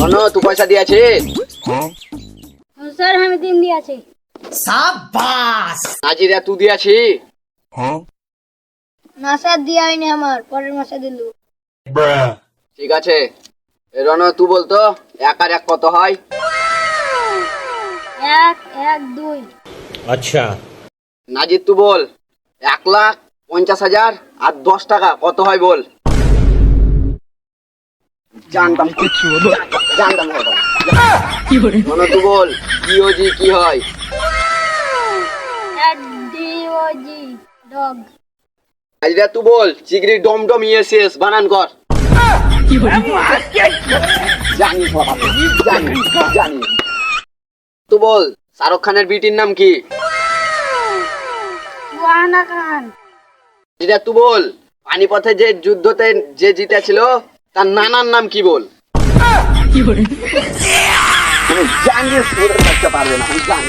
শোনো তুই পয়সা দিয়েছি? স্যার আমি 3 দিয়েছি। সাবাস। নাজিরা তুই দিয়েছি? না স্যার দিয়া হয়নি, আমার পরের মাসে দিল। ঠিক আছে, রন তুই বলতো 1 আর 1 কত হয়? 1 1 2। अच्छा। নাজির তুই বল 1,50,000 আর 10 টাকা কত হয় বল? জানতাম জানতাম রন তুই বল ডিওজি কি হয়? DOG dog. নাজিরা তুই বল চিংড়ি ডমডম ইএসএস বানান কর। জানি বাবা, জানি জানি। তুই বল শাহরুখ খানের বিটির নাম কি? সুহানা খান। নাজিরা তুই বল পানিপথে যে যুদ্ধতে যে জিতেছিল তার নানার নাম কি বল? আমি জানি পারবে না, আমি জানি।